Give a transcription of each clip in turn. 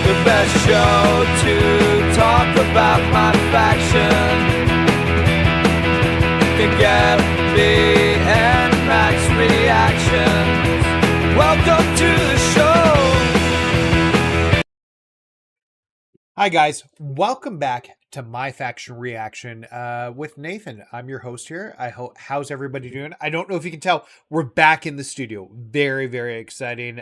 the best show to talk about my faction. Can get the Max reactions. Welcome to the show. Hi guys, welcome back to MyFaction Reaction with Nathan. I'm your host here. How's everybody doing? I don't know if you can tell, we're back in the studio. Very, very exciting.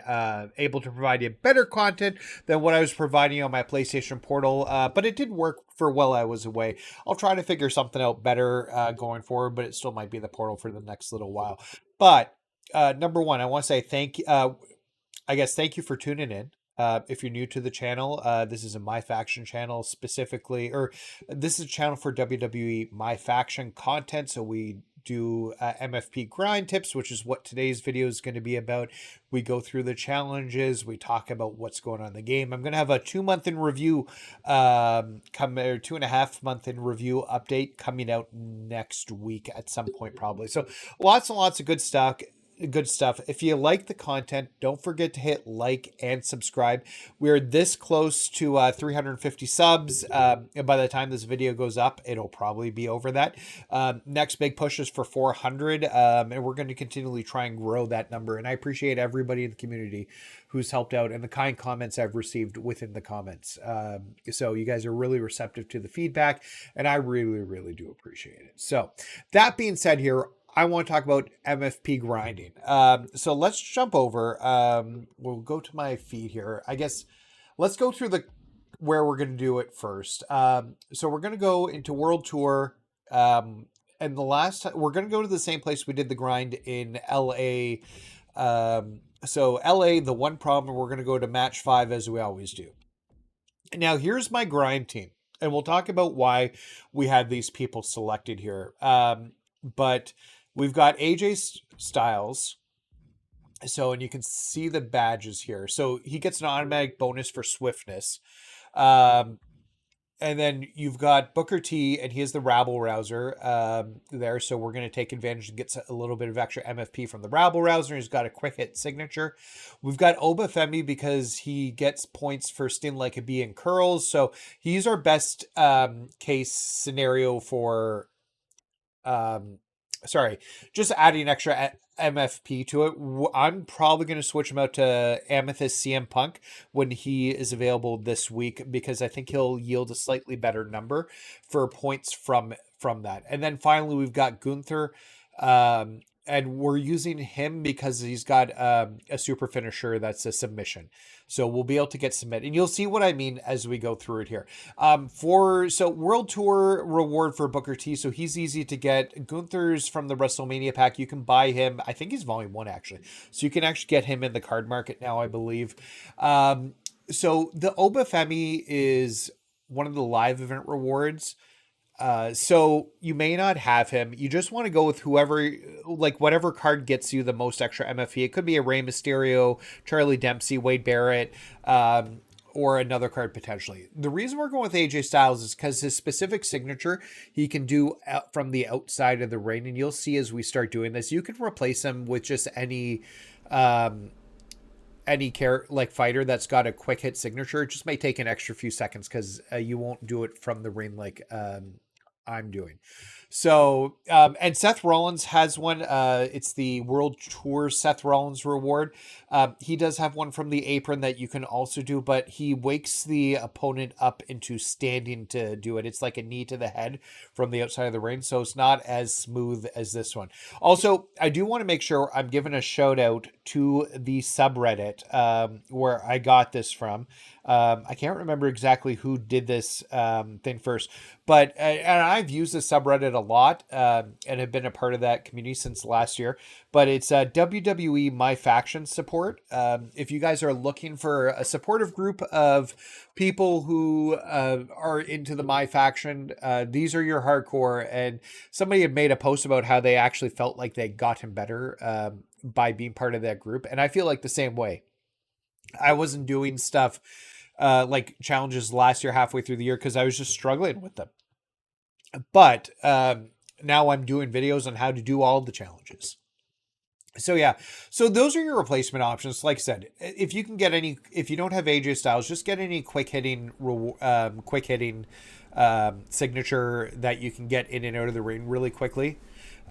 Able to provide you better content than what I was providing on my PlayStation Portal, but it did work for while I was away. I'll try to figure something out better going forward, but it still might be the Portal for the next little while. But number one, I want to say thank you for tuning in. If you're new to the channel, this is a MyFaction channel specifically, or this is a channel for WWE MyFaction content. So we do MFP Grind tips, which is what today's video is going to be about. We go through the challenges. We talk about what's going on in the game. I'm going to have a 2-month in review, 2.5 month in review update coming out next week at some point probably. So lots and lots of good stuff. If you like the content, don't forget to hit like and subscribe. We're this close to 350 subs. And by the time this video goes up, it'll probably be over that. Next big push is for 400. And we're going to continually try and grow that number. And I appreciate everybody in the community who's helped out and the kind comments I've received within the comments. So you guys are really receptive to the feedback, and I really, really do appreciate it. So that being said here, I want to talk about MFP grinding. So let's jump over. We'll go to my feed here. I guess let's go through where we're going to do it first. So we're going to go into World Tour. And we're going to go to the same place we did the grind in LA. So LA, the one problem, we're going to go to match 5 as we always do. Now here's my grind team. And we'll talk about why we had these people selected here. But we've got AJ Styles. So, and you can see the badges here. So he gets an automatic bonus for swiftness. And then you've got Booker T, and he has the Rabble Rouser there. So we're going to take advantage and get a little bit of extra MFP from the Rabble Rouser. He's got a quick hit signature. We've got Obafemi because he gets points for Sting Like a Bee and Curls. So he's our best case scenario for... just adding extra MFP to it. I'm probably going to switch him out to Amethyst CM Punk when he is available this week, because I think he'll yield a slightly better number for points from that. And then finally, we've got Gunther, and we're using him because he's got a super finisher that's a submission. So we'll be able to get submit. And you'll see what I mean as we go through it here. So World Tour reward for Booker T. So he's easy to get. Gunther's from the WrestleMania pack. You can buy him. I think he's volume 1 actually. So you can actually get him in the card market now, I believe. So the Obafemi is one of the live event rewards. So you may not have him. You just want to go with whatever card gets you the most extra MFP. It could be a Rey Mysterio, Charlie Dempsey, Wade Barrett, or another card potentially. The reason we're going with AJ Styles is because his specific signature, he can do from the outside of the ring. And you'll see as we start doing this, you can replace him with just any fighter that's got a quick hit signature. It just may take an extra few seconds because you won't do it from the ring like I'm doing. So, and Seth Rollins has one. It's the World Tour Seth Rollins reward. He does have one from the apron that you can also do, but he wakes the opponent up into standing to do it. It's like a knee to the head from the outside of the ring. So it's not as smooth as this one. Also, I do want to make sure I'm giving a shout out to the subreddit where I got this from. I can't remember exactly who did this thing first, but and I've used the subreddit a lot and have been a part of that community since last year. But it's WWE MyFaction support. If you guys are looking for a supportive group of people who are into the MyFaction, these are your hardcore. And somebody had made a post about how they actually felt like they got him better by being part of that group, and I feel like the same way. I wasn't doing stuff like challenges last year halfway through the year because I was just struggling with them. But now I'm doing videos on how to do all the challenges. So yeah, so those are your replacement options. Like I said, if you can get any, if you don't have AJ Styles, just get any quick hitting signature that you can get in and out of the ring really quickly.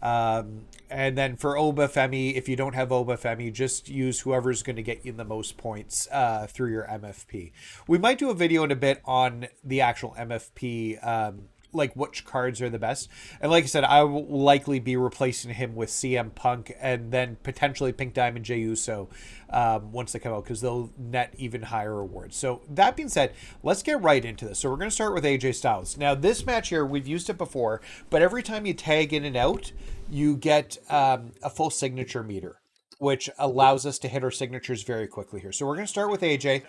And then for Obafemi, if you don't have Obafemi, just use whoever's going to get you the most points through your MFP. We might do a video in a bit on the actual MFP, like which cards are the best. And like I said, I will likely be replacing him with CM Punk and then potentially Pink Diamond Jey Uso once they come out, because they'll net even higher rewards. So that being said, let's get right into this. So we're going to start with AJ Styles. Now this match here, we've used it before, but every time you tag in and out, you get a full signature meter, which allows us to hit our signatures very quickly here. So we're going to start with AJ,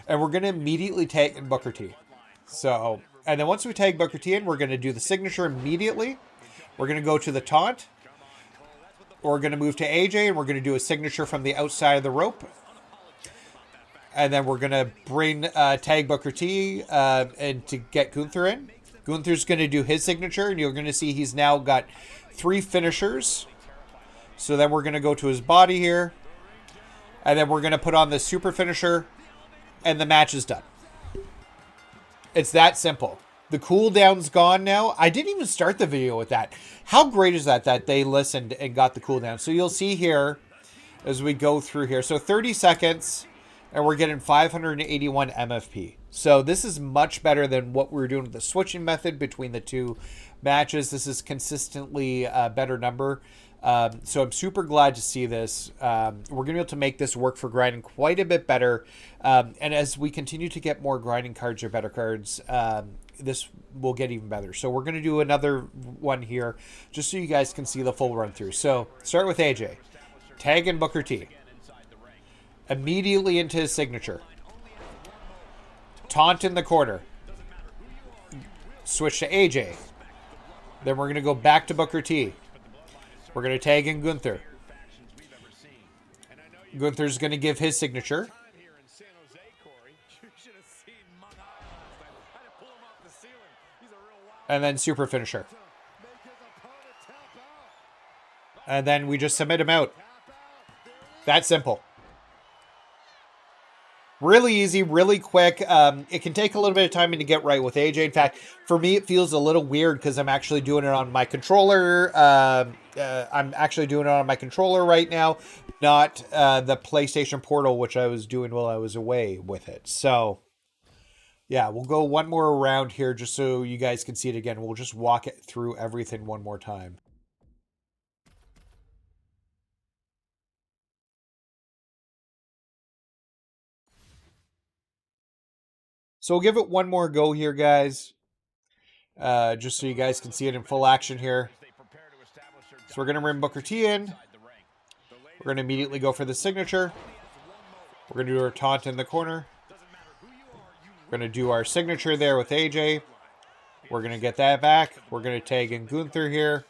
and we're going to immediately tag in Booker T. So, and then once we tag Booker T in, we're going to do the signature immediately. We're going to go to the taunt. We're going to move to AJ, and we're going to do a signature from the outside of the rope. And then we're going to bring tag Booker T and to get Gunther in. Gunther's going to do his signature, and you're going to see he's now got 3 finishers. So then we're going to go to his body here. And then we're going to put on the super finisher, and the match is done. It's that simple. The cooldown's gone now. I didn't even start the video with that. How great is that they listened and got the cooldown? So you'll see here as we go through here. So 30 seconds, and we're getting 581 MFP. So this is much better than what we were doing with the switching method between the two matches. This is consistently a better number. So I'm super glad to see this. We're going to be able to make this work for grinding quite a bit better. And as we continue to get more grinding cards or better cards, this will get even better. So we're going to do another one here just so you guys can see the full run through. So start with AJ. Tag in Booker T. Immediately into his signature. Taunt in the corner. Switch to AJ. Then we're going to go back to Booker T. We're going to tag in Gunther. Gunther's going to give his signature. And then super finisher. And then we just submit him out. That simple. Really easy, really quick. It can take a little bit of time to get right with AJ. In fact, for me, it feels a little weird because I'm actually doing it on my controller. I'm actually doing it on my controller right now, not the PlayStation Portal, which I was doing while I was away with it. So, yeah, we'll go one more round here just so you guys can see it again. We'll just walk it through everything one more time. So we'll give it one more go here, guys. Just so you guys can see it in full action here. So we're going to bring Booker T in. We're going to immediately go for the signature. We're going to do our taunt in the corner. We're going to do our signature there with AJ. We're going to get that back. We're going to tag in Gunther here.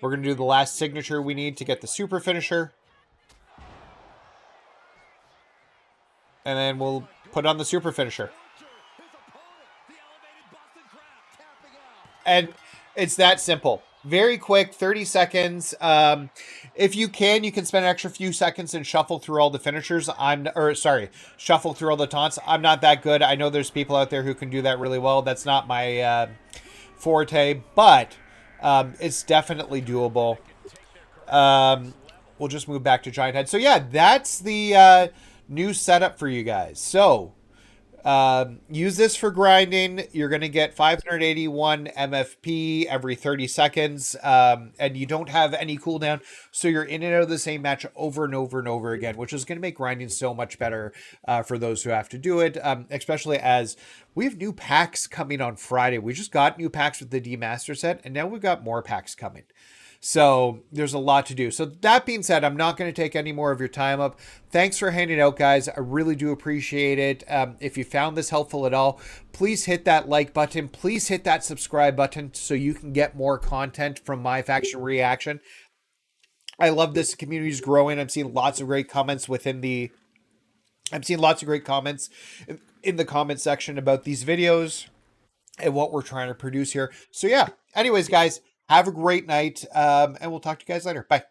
We're going to do the last signature we need to get the super finisher. And then we'll put on the super finisher. And it's that simple. Very quick, 30 seconds. If you can spend an extra few seconds and shuffle through all the finishers. Shuffle through all the taunts. I'm not that good. I know there's people out there who can do that really well. That's not my forte, but it's definitely doable. We'll just move back to Giant Head. So yeah, that's the new setup for you guys. So use this for grinding. You're going to get 581 MFP every 30 seconds. And you don't have any cooldown. So you're in and out of the same match over and over and over again, which is going to make grinding so much better for those who have to do it. Especially as we have new packs coming on Friday. We just got new packs with the D-Master set, and now we've got more packs coming. So there's a lot to do. So that being said, I'm not going to take any more of your time up. Thanks for hanging out, guys. I really do appreciate it. If you found this helpful at all, please hit that like button. Please hit that subscribe button so you can get more content from MyFaction Reaction. I love this. Community is growing. I'm seeing lots of great comments in the comment section about these videos and what we're trying to produce here. So yeah, anyways, guys, Have a great night, and we'll talk to you guys later. Bye.